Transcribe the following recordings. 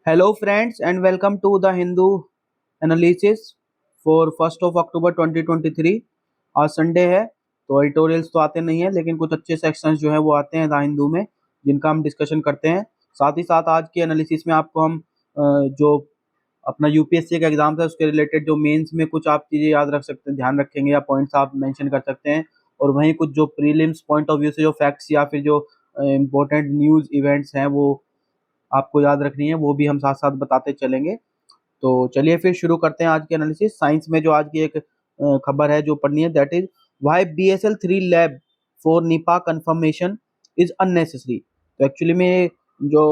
Hello, friends, and welcome to the Hindu analysis for 1st of October 2023। आज Sunday है तो editorials तो आते नहीं है, लेकिन कुछ अच्छे सेक्शंस जो है वो आते हैं द हिंदू में, जिनका हम डिस्कशन करते हैं। साथ ही साथ आज के एनालिसिस में आपको हम जो अपना यूपीएससी का एग्जाम है उसके रिलेटेड जो मेंस में कुछ आप चीज़ें याद रख सकते हैं, ध्यान रखेंगे या पॉइंट्स आप मेंशन कर सकते हैं। और वहीं कुछ जो प्रीलिम्स पॉइंट ऑफ व्यू से जो फैक्ट्स या फिर जो इम्पोर्टेंट न्यूज़ इवेंट्स हैं वो आपको याद रखनी है, वो भी हम साथ साथ बताते चलेंगे। तो चलिए फिर शुरू करते हैं आज की एनालिसिस। साइंस में जो आज की एक खबर है जो पढ़नी है, that is why BSL-3 lab for Nipah confirmation is unnecessary. तो एक्चुअली में जो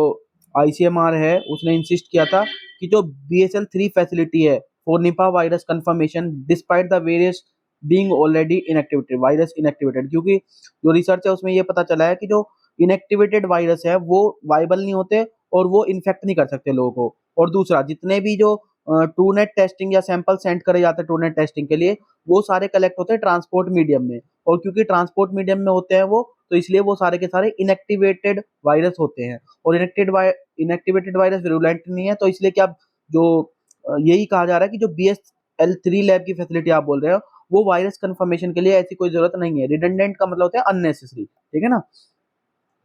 ICMR है उसने इंसिस्ट किया था कि जो BSL-3 फैसिलिटी है for Nipah virus confirmation despite the various being already inactivated virus inactivated, क्योंकि जो रिसर्च है उसमें ये पता चला है कि जो इनएक्टिवेटेड वायरस है वो वाइबल नहीं होते और वो इन्फेक्ट नहीं कर सकते लोगों को। और दूसरा, जितने भी जो ट्रूनेट टेस्टिंग या सैंपल सेंड करे जाते हैं ट्रूनेट टेस्टिंग के लिए, वो सारे कलेक्ट होते हैं ट्रांसपोर्ट मीडियम में, और क्योंकि ट्रांसपोर्ट मीडियम में होते हैं वो, तो इसलिए वो सारे के सारे इनएक्टिवेटेड वायरस होते हैं। और इनएक्टिवेटेड वायरस विरुलेंट नहीं है, तो इसलिए क्या जो यही कहा जा रहा है कि जो BSL-3 लैब की फैसिलिटी आप बोल रहे हो वो वायरस कंफर्मेशन के लिए ऐसी कोई जरूरत नहीं है। रिडंडेंट का मतलब होता है अननेसेसरी, ठीक है ना।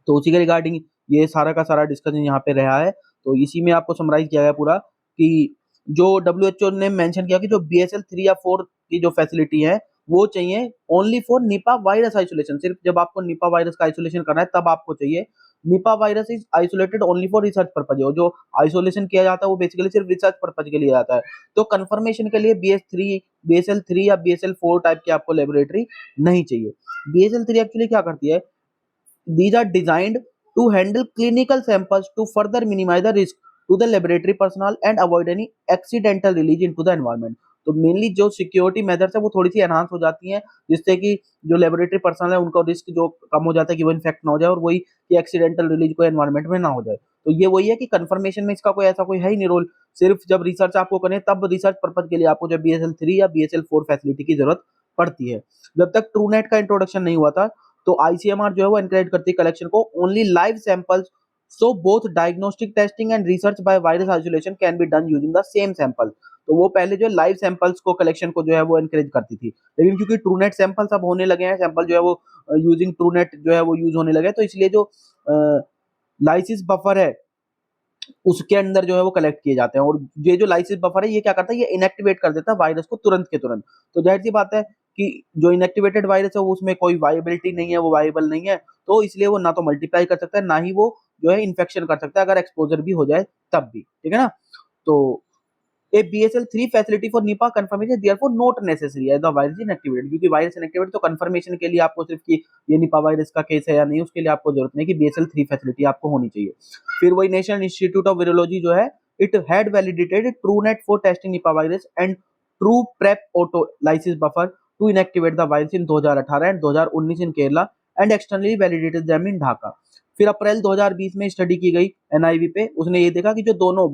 तो उसी के रिगार्डिंग ये सारा का सारा डिस्कशन यहाँ पे रहा है। तो इसी में आपको समराइज किया गया पूरा कि जो WHO ने मेंशन किया कि जो BSL-3 या 4 की जो फैसिलिटी है वो चाहिए only for Nipah virus isolation. सिर्फ जब आपको निपा वायरस का आइसोलेशन करना है तब आपको चाहिए। Nipah virus is isolated only for research purpose. जो आइसोलेशन किया जाता है वो बेसिकली सिर्फ रिसर्च पर्पज के लिए आता है। तो कंफर्मेशन के लिए BSL-3 या BSL-4 टाइप की आपको लेबोरेटरी नहीं चाहिए। BSL-3 एक्चुअली क्या करती है, these are designed to handle clinical samples to further minimize the risk to the laboratory personnel and avoid any accidental release into the environment। तो मेनली जो सिक्योरिटी मेथड्स है वो थोड़ी सी एनहांस हो जाती हैं, जिससे कि जो लेबोरेटरी पर्सनल है उनका रिस्क जो कम हो जाता है कि वो इन्फेक्ट ना हो जाए, और वही कि एक्सीडेंटल रिलीज को एनवायरमेंट में ना हो जाए। तो ये वही है कि कंफर्मेशन में इसका कोई ऐसा कोई है ही नहीं रोल। सिर्फ जब रिसर्च आपको करनी है तब रिसर्च पर्पज के लिए आपको जो BSL-3 या BSL-4 फैसिलिटी की जरूरत पड़ती है। जब तक ट्रूनेट का इंट्रोडक्शन नहीं हुआ था तो ICMR जो है वो एनकरेज करती है कलेक्शन को only live samples, so both diagnostic testing and research by virus isolation can be done using the same sample. तो वो पहले जो लाइव सैंपल्स को कलेक्शन को जो है वो एनकरेज करती थी, लेकिन क्योंकि ट्रूनेट सैंपल्स अब होने लगे हैं, सैंपल जो है वो यूजिंग ट्रूनेट जो है वो यूज होने लगे, तो इसलिए जो लाइसिस बफर है उसके अंदर जो है वो कलेक्ट किए जाते हैं। और ये जो लाइसिस बफर है ये क्या करता है, ये इनएक्टिवेट कर देता है वायरस को तुरंत के तुरंत। तो जाहिर सी बात है कि जो इनएक्टिवेटेड वायरस है वो उसमें कोई वायबिलिटी नहीं है, वो वायबल नहीं है, तो इसलिए वो ना तो मल्टीप्लाई कर सकता है ना ही वो जो है इन्फेक्शन कर सकता है, अगर एक्सपोजर भी हो जाए तब भी, ठीक है ना। तो ए BSL-3 facility for Nipah confirmation therefore not necessary है द वायरस इनएक्टिवेटेड, क्योंकि वायरस इनएक्टिवेटेड तो कंफर्मेशन के लिए आपको सिर्फ कि ये निपा वायरस का केस है या नहीं उसके लिए आपको जरूरत नहीं कि BSL-3 फैसिलिटी आपको होनी चाहिए। फिर वही नेशनल इंस्टीट्यूट ऑफ वायरोलॉजी जो है, it had validated Truenat for testing Nipah virus and Trueprep auto lysis buffer to inactivate the virus in 2018 and 2019 in Kerala and externally validated them in Dhaka. फिर April 2020 में study की गई NIV पे, उसने ये देखा कि जो दोनों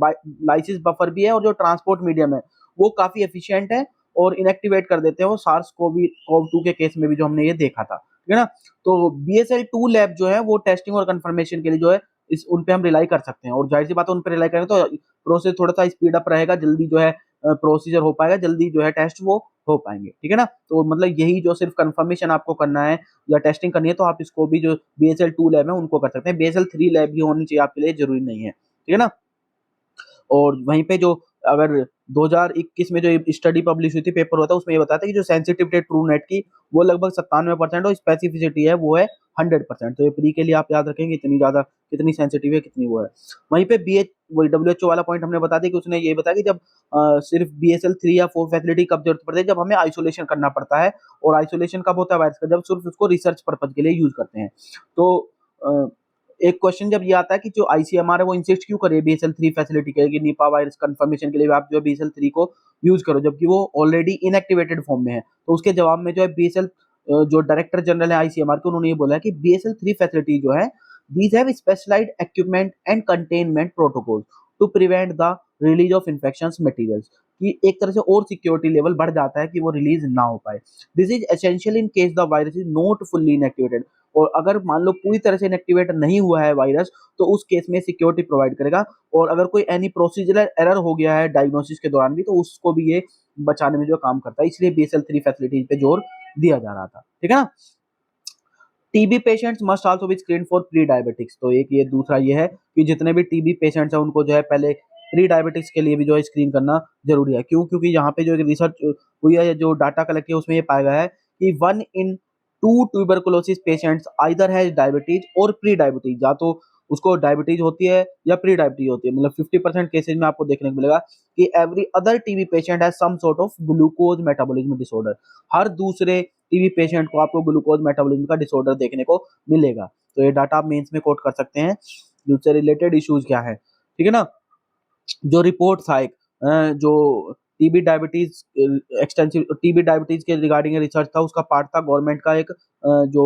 लाइसिस बफर भी है और जो ट्रांसपोर्ट मीडियम है वो काफी एफिशिएंट है और इनएक्टिवेट कर देते हैं वो SARS-CoV-2 के केस में भी जो हमने ये देखा था, ठीक है ना। तो BSL-2 लैब जो है वो टेस्टिंग और कंफर्मेशन के लिए जो है इस उन पे हम रिलाई कर सकते हैं, और जाहिर सी बात है उन पे रिलाई करेंगे तो प्रोसेस थोड़ा सा स्पीड अप रहेगा, जल्दी जो है प्रोसीजर हो पाएगा, जल्दी जो है टेस्ट वो हो पाएंगे, ठीक है ना। तो मतलब यही जो सिर्फ कंफर्मेशन आपको करना है या टेस्टिंग करनी है तो आप इसको भी जो BSL-2 लैब है उनको कर सकते हैं। BSL-3 लैब भी होनी चाहिए आपके लिए जरूरी नहीं है, ठीक है ना। और वहीं पे जो अगर 2021 में जो स्टडी पब्लिश हुई थी, पेपर हुआ था, उसमें ये बताया था कि जो सेंसिटिविटी ट्रू नेट की वो लगभग 97% और स्पेसिफिसिटी है वो है 100%। तो ये प्री के लिए आप याद रखेंगे इतनी ज्यादा कितनी सेंसिटिव है, कितनी वो है। वहीं पे वही WHO वाला पॉइंट हमने बता दिया कि उसने ये बताया कि जब सिर्फ BSL-3 या 4 फैसिलिटी कब जरूरत पड़ती है, जब हमें आइसोलेशन करना पड़ता है। और आइसोलेशन कब होता है वायरस का, जब सिर्फ उसको रिसर्च पर्पज के लिए यूज करते हैं। तो एक क्वेश्चन जब ये आता है कि जो ICMR है वो इंसिस्ट क्यों करे BSL-3 फैसिलिटी के लिए, निपा वायरस कंफर्मेशन के लिए आप जो BSL-3 को यूज करो जबकि वो ऑलरेडी इनएक्टिवेटेड फॉर्म में है। तो उसके जवाब में जो है BSL जो डायरेक्टर जनरल है ICMR के, उन्होंने ये बोला है कि BSL-3 फैसिलिटी जो है, these have specialised equipment and containment protocol to prevent the release of infections materials, कि एक तरह से और सिक्योरिटी लेवल बढ़ जाता है कि वो रिलीज ना हो पाए। This is essential in case the virus is not fully inactivated. और अगर मान लो पूरी तरह से इनएक्टिवेट नहीं हुआ है वायरस, तो उस केस में सिक्योरिटी प्रोवाइड करेगा। और अगर कोई एनी प्रोसीजरल एरर हो गया है डायग्नोसिस के दौरान भी, तो उसको भी ये बचाने में जो काम करता है, इसलिए BSL-3 फैसिलिटीज पे जोर दिया जा रहा था। ठीक है ना। TB patients must also be screen for pre diabetics. तो एक ये दूसरा ये है कि जितने भी टीबी पेशेंट्स हैं उनको जो है पहले प्री डायबिटिक्स के लिए भी जो है स्क्रीन करना जरूरी है। क्यों? क्योंकि यहाँ पे जो एक रिसर्च हुई है, जो डाटा कलेक्ट किया, उसमें ये पाया गया है कि 1 in 2 tuberculosis patients either has diabetes और प्री डायबिटीज, या तो उसको डायबिटीज होती है या प्री डायबिटीज होती है। मतलब 50% केसेज में आपको देखने को मिलेगा कि every other TB patient has some sort of glucose metabolism disorder. हर दूसरे टीबी पेशेंट को आपको ग्लूकोज मेटाबॉलिज्म का डिसऑर्डर देखने को मिलेगा। तो ये डाटा आप मेंस में कोट कर सकते हैं। उससे रिलेटेड इश्यूज क्या है, ठीक है ना। जो रिपोर्ट था एक जो TB diabetes extensive TB diabetes के रिगार्डिंग रिसर्च था, उसका पार्ट था गवर्नमेंट का एक जो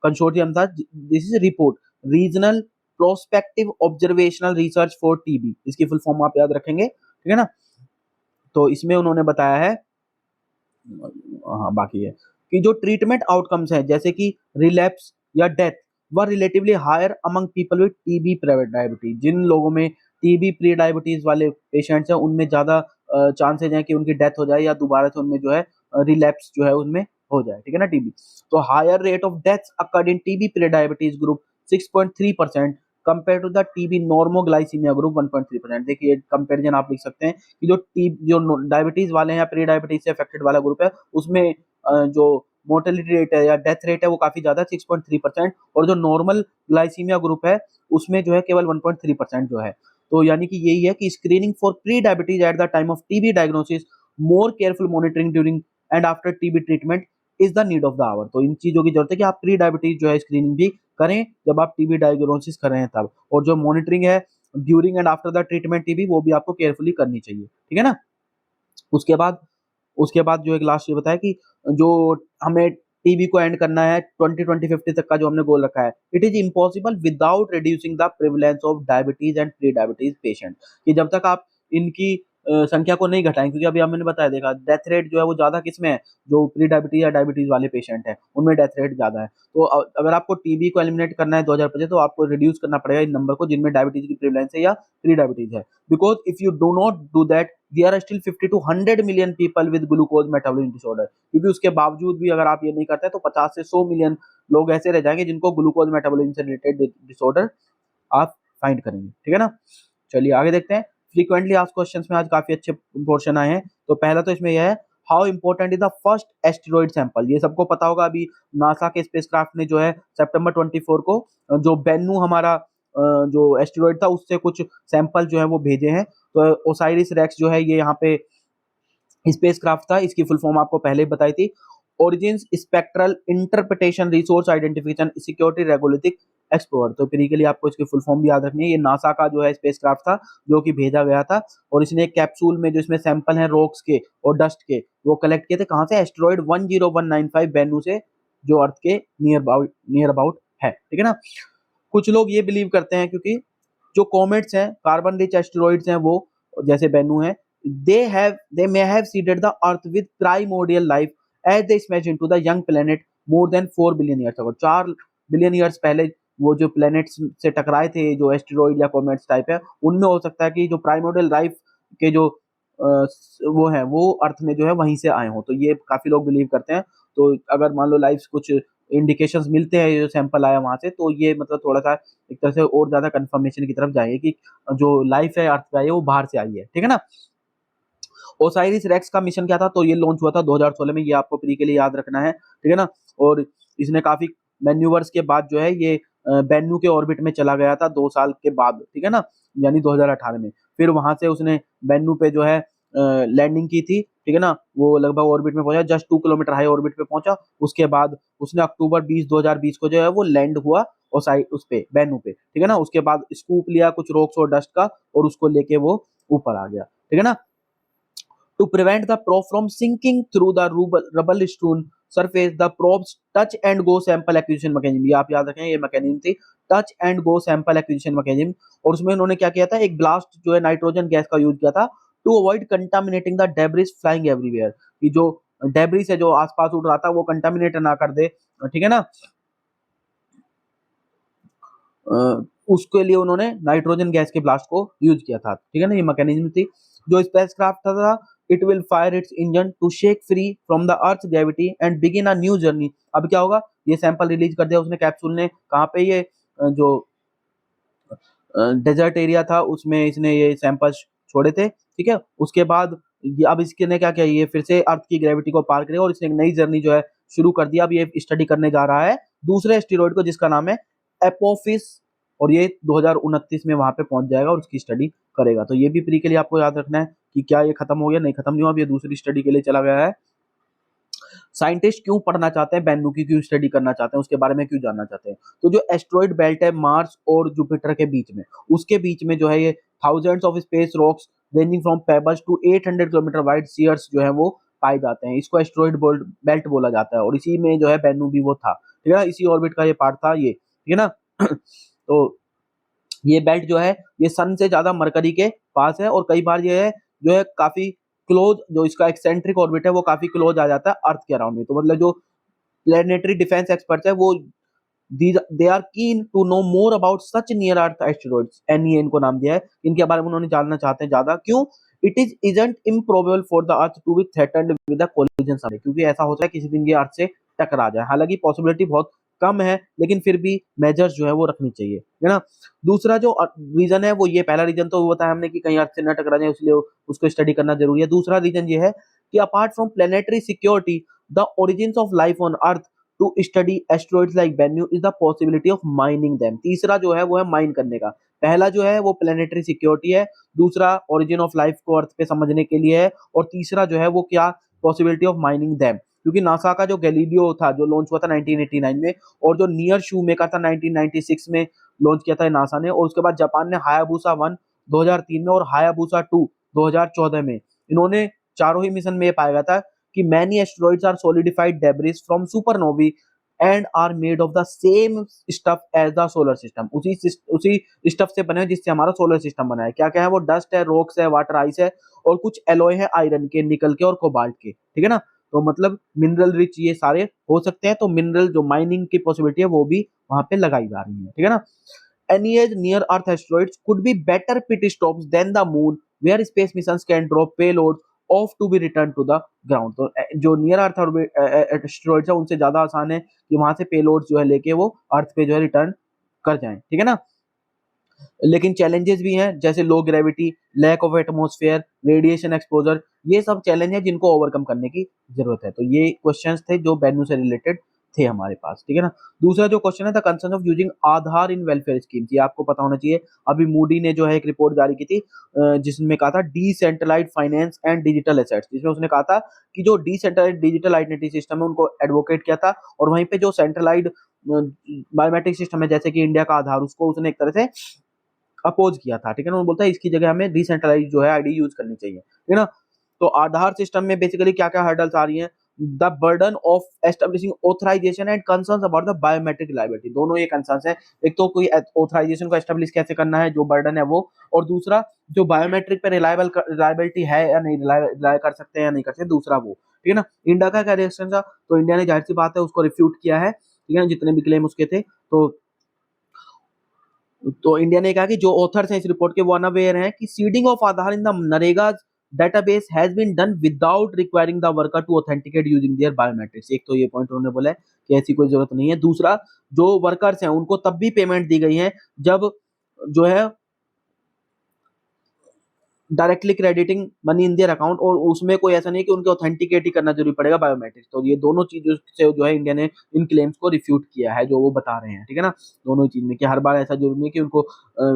कंसोर्टियम था। This is report regional prospective observational research for TB, इसकी फुल फॉर्म आप याद रखेंगे, ठीक है ना। तो इसमें उन्होंने बताया है, हाँ बाकी है, कि जो ट्रीटमेंट आउटकम्स हैं जैसे कि रिलैप्स या death were relatively higher among people with TB pre diabetes. जिन लोगों में टीबी प्री डायबिटीज वाले पेशेंट्स हैं उनमें ज्यादा चांसेज हैं कि उनकी डेथ हो जाए या दोबारा से उनमें जो है रिलैप्स जो है उनमें हो जाए, ठीक है ना, टीबी। तो higher rate of deaths occurred in TB pre diabetes group 6.3% compare to the TB normoglycaemia group 1.3%। देखिए कंपेरिजन आप लिख सकते हैं कि जो डायबिटीज वाले हैं या प्री डायबिटीज से अफेक्टेड वाला ग्रुप है, उसमें जो मोर्टेलिटी रेट है या डेथ रेट है वो काफी ज्यादा 6.3%, और जो नॉर्मल ग्लाइसीमिया ग्रुप है उसमें जो है केवल 1.3% जो है। तो यानी कि यही है कि screening for prediabetes at the time of TB diagnosis, more careful monitoring during and after TB treatment is the need of the hour. तो इन चीजों की जरूरत है कि आप प्री डायबिटीज जो है स्क्रीनिंग भी करें जब आप टीबी डायग्नोसिस कर रहे हैं तब, और जो मॉनिटरिंग है during and after the treatment TB वो भी आपको केयरफुली करनी चाहिए, ठीक है ना। उसके बाद जो एक लास्ट ये बताया कि जो हमें टीबी को एंड करना है 2050 तक का जो हमने गोल रखा है, it is impossible without reducing the prevalence of diabetes and pre diabetes patient. कि जब तक आप इनकी संख्या को नहीं घटाएं, क्योंकि अभी हमने बताया देखा डेथ रेट जो है वो ज्यादा किसमें है, जो प्री डायबिटीज या डायबिटीज वाले पेशेंट हैं उनमें डेथ रेट ज्यादा है। तो अगर आपको टीबी को एलिमिनेट करना है 2025, तो आपको रिड्यूस करना पड़ेगा इन नंबर को जिनमें डायबिटीज की प्रिवलेंस है या प्री डायबिटीज है। Because if you do not do that there are still 50 to 100 million people with glucose metabolism disorder. क्योंकि उसके बावजूद भी अगर आप ये नहीं करते तो 50 से 100 मिलियन लोग ऐसे रह जाएंगे जिनको ग्लूकोज मेटाबॉलिज्म से रिलेटेड डिसऑर्डर आप फाइंड करेंगे, ठीक है ना। चलिए आगे देखते हैं। फ्रीक्वेंटली आस्क्ड क्वेश्चंस में आज काफी अच्छे पोर्शन आए हैं। तो पहला तो इसमें यह है, how important is the first asteroid sample. ये सबको पता होगा, अभी नासा के स्पेसक्राफ्ट ने जो है सितंबर 24 को जो बेन्नू हमारा जो एस्टेरॉइड था उससे कुछ सैंपल जो है वो भेजे हैं। तो ओसाइरिस रेक्स जो है ये यहाँ पे स्पेसक्राफ्ट था, इसकी फुल फॉर्म आपको पहले ही बताई थी, origins spectral interpretation resource identification security regolith explorer. तो फिर के लिए आपको इसकी फुल फॉर्म भी याद रखनी है। ये नासा का जो है स्पेसक्राफ्ट था जो कि भेजा गया था, और इसने एक कैप्सूल में जो इसमें सैंपल हैं रॉक्स के और डस्ट के वो कलेक्ट किए थे। कहाँ से? एस्टेरॉइड 10195 बेन्नू से, जो अर्थ के नियर अबाउट है, ठीक है ना। कुछ लोग ये बिलीव करते हैं क्योंकि जो कॉमेट्स हैं, कार्बन रिच एस्टेरॉइड्स हैं, वो जैसे बेन्नू है, they may have seeded the earth with primordial life as they smashed into the young planet more than 4 billion years ago। 4 billion years पहले वो जो प्लैनेट्स से टकराए थे, जो एस्टेरॉइड या कॉमेट्स टाइप है, उनमें हो सकता है कि जो प्राइमोडियल लाइफ के जो वो है वो अर्थ में जो है वहीं से आए हों। तो ये काफी लोग बिलीव करते हैं। तो अगर मान लो लाइफ कुछ इंडिकेशंस मिलते हैं, जो सैंपल आया वहां से, तो ये मतलब थोड़ा सा एक तरह से और ज्यादा कंफर्मेशन की तरफ जाएगी कि जो लाइफ है अर्थ पे आई है वो बाहर से आई है, ठीक है ना। ओसाइरिस रेक्स का मिशन क्या था? तो ये लॉन्च हुआ था 2016 में, ये आपको प्री के लिए याद रखना है, ठीक है ना। और इसने काफी मैन्यूवर्स के बाद जो है ये बेन्नू के ऑर्बिट में चला गया था 2 साल के बाद, ठीक है ना, यानी 2018 में। फिर वहां से उसने बेन्नू पे जो है लैंडिंग की थी, ठीक है ना। वो लगभग ऑर्बिट में पहुंचा, जस्ट 2 किलोमीटर हाई ऑर्बिट पे पहुंचा। उसके बाद उसने अक्टूबर 2020 को जो है वो लैंड हुआ उस पे बेन्नू पे, ठीक है ना। उसके बाद स्कूप लिया कुछ रॉक्स और डस्ट का, और उसको लेके वो ऊपर आ गया, ठीक है ना। To prevent the probe from sinking through the rubble-strewn surface, the probe's touch and go sample acquisition mechanism, ये आप याद रखें, ये मैकेनिज्म थी touch and go sample acquisition mechanism. और उसमें उन्होंने क्या किया था, एक ब्लास्ट जो है नाइट्रोजन गैस का यूज किया था to avoid contaminating the debris flying everywhere. कि जो डेब्रिस है जो आसपास उड़ रहा था वो कंटामिनेट ना कर दे, ठीक है ना। उसके लिए उन्होंने नाइट्रोजन गैस के ब्लास्ट को यूज किया था, ठीक है ना। ये मैकेनिज्म थी। जो स्पेसक्राफ्ट था, it will fire its engine to shake free from the earth gravity and begin a new journey. अब क्या होगा, ये सैंपल रिलीज कर दिया उसने कैप्सूल ने, कहाँ पे, ये जो डेजर्ट एरिया था उसमें इसने ये सैंपल्स छोड़े थे, ठीक है। उसके बाद अब इसने क्या किया, ये फिर से अर्थ की ग्रेविटी को पार करे और इसने एक नई जर्नी जो है शुरू कर दिया। अब ये स्टडी करने जा रहा है दूसरे एस्टेरॉइड को जिसका नाम है एपोफिस, और ये 2029 में वहां पे पहुंच जाएगा और उसकी स्टडी करेगा। तो ये भी प्री के लिए आपको याद रखना है कि क्या ये खत्म हो गया, नहीं खत्म नहीं हुआ, अब ये दूसरी स्टडी के लिए चला गया है। साइंटिस्ट क्यों पढ़ना चाहते हैं बेन्नू की, क्यों स्टडी करना चाहते हैं, उसके बारे में क्यों जानना चाहते हैं। तो जो एस्ट्रॉइड बेल्ट है मार्स और जुपिटर के बीच में, उसके बीच में जो है ये thousands of space rocks ranging from pebbles to 800 kilometre wide Ceres जो है वो पाए जाते हैं। इसको एस्ट्रॉइड बेल्ट बोला जाता है और इसी में जो है बेन्नू भी वो था, ठीक है ना, इसी ऑर्बिट का ये पार्ट था ये, ठीक है ना। तो ये बेल्ट जो है ये सन से ज्यादा मरकरी के पास है और कई बार ये है जो है काफी क्लोज, जो इसका एक्सेंट्रिक ऑर्बिट है वो काफी क्लोज आ जाता है अर्थ के अराउंड में। तो मतलब जो प्लेनेटरी डिफेंस एक्सपर्ट्स है वो they are keen to know more about such near earth asteroids, NEA इनको नाम दिया है, इनके बारे में उन्होंने जानना चाहते हैं ज्यादा। क्यों? It is isn't improbable for the earth to be threatened with the collision someday, क्योंकि ऐसा होता है किसी दिन ये अर्थ से टकरा जाए। हालांकि पॉसिबिलिटी बहुत कम है, लेकिन फिर भी मेजर्स जो है वो रखनी चाहिए, है ना। दूसरा जो रीजन है वो ये, पहला रीजन तो बताया हमने कि कहीं अर्थ से न टकरा जाए इसलिए उसको स्टडी करना जरूरी है। दूसरा रीजन ये है कि apart from planetary security the origins of life on Earth to study asteroids like Bennu is the possibility of mining them. तीसरा जो है वो है माइन करने का। पहला जो है वो प्लेनेटरी सिक्योरिटी है, दूसरा ओरिजिन ऑफ लाइफ को अर्थ पे समझने के लिए है, और तीसरा जो है वो क्या, पॉसिबिलिटी ऑफ माइनिंग देम। क्योंकि नासा का जो गैलीलियो था जो लॉन्च हुआ था 1989 में, और जो नियर शूमेकर था 1996 में लॉन्च किया था नासा ने, और उसके बाद जापान ने हायाबुसा 1 2003 में और हायाबुसा 2 2014 में, इन्होंने चारों ही मिशन में ये पाया गया था कि many asteroids are solidified debris from supernovae and are made of the same stuff as the solar system. उसी स्टफ से बने हैं जिससे हमारा सोलर सिस्टम बना है। क्या क्या है वो? डस्ट है, रॉक्स है, वाटर आइस है, और कुछ एलॉय है आयरन के, निकल के और कोबाल्ट के, ठीक है ना। तो मतलब मिनरल रिच ये सारे हो सकते हैं। तो मिनरल जो माइनिंग की पॉसिबिलिटी है वो भी वहां पे लगाई जा रही है, ठीक है ना। Any near Earth asteroids could be better pit stops than the moon, where space missions can drop payloads off to be returned to the ground। तो जो नियर अर्थ एस्टेरॉइड्स है उनसे ज्यादा आसान है कि वहां से पेलोड्स जो है लेके वो अर्थ पे जो है रिटर्न कर जाएं, ठीक है ना। लेकिन चैलेंजेस भी हैं, जैसे low gravity, lack of atmosphere, radiation exposure, ये सब चैलेंज है जिनको ओवरकम करने की जरूरत है। तो ये क्वेश्चंस थे जो बेन्नू से रिलेटेड थे हमारे पास, ठीक है ना। दूसरा जो क्वेश्चन है the concern of using Aadhaar in welfare schemes, ये आपको पता होना चाहिए। अभी मूडी ने जो है एक रिपोर्ट जारी की थी जिसमें कहा था decentralised finance and digital assets, जिसमें उसने कहा था कि जो डिसेंट्रलाइज्ड डिजिटल आइडेंटिटी सिस्टम है उनको एडवोकेट किया था, और वहीं पे जो सेंट्रलाइज्ड बायोमेट्रिक सिस्टम है जैसे कि इंडिया का आधार, उसको उसने एक तरह से अपोज किया था, ठीक है ना। उन्होंने बोलता है इसकी जगह हमें डिसेंट्रलाइज जो है आईडी यूज करनी चाहिए, ठीक है ना। तो आधार सिस्टम में बेसिकली क्या क्या हर्डल्स आ रही हैं? The burden of establishing authorisation and concerns about the biometric reliability, दोनों ये कंसर्न्स हैं। एक तो कोई ऑथराइजेशन को एस्टेब्लिश कैसे करना है, जो बर्डन है वो, और दूसरा जो बायोमेट्रिक पे रिलायबिलिटी है या नहीं, रिलाय कर सकते हैं या नहीं कर सकते, दूसरा वो, ठीक है ना। इंडिया का क्या रिएक्शन था? तो इंडिया ने जाहिर सी बात है उसको रिफ्यूट किया है, ठीक है ना, जितने भी क्लेम उसके थे। तो इंडिया ने कहा कि जो ऑथर्स हैं इस रिपोर्ट के वो अनअवेयर हैं कि seeding of Aadhaar in the NREGA database has been done without requiring the worker to authenticate using their biometrics. एक तो ये पॉइंट उन्होंने बोला है कि ऐसी कोई जरूरत नहीं है। दूसरा, जो वर्कर्स हैं उनको तब भी पेमेंट दी गई है जब जो है directly crediting money in their account, और उसमें कोई ऐसा नहीं कि उनको ऑथेंटिकेट ही करना जरूरी पड़ेगा बायोमेट्रिक्स। तो ये दोनों चीजों से जो है इंडिया ने इन क्लेम्स को रिफ्यूट किया है जो वो बता रहे हैं, ठीक है ना। दोनों चीज में कि हर बार ऐसा जरूरी नहीं कि उनको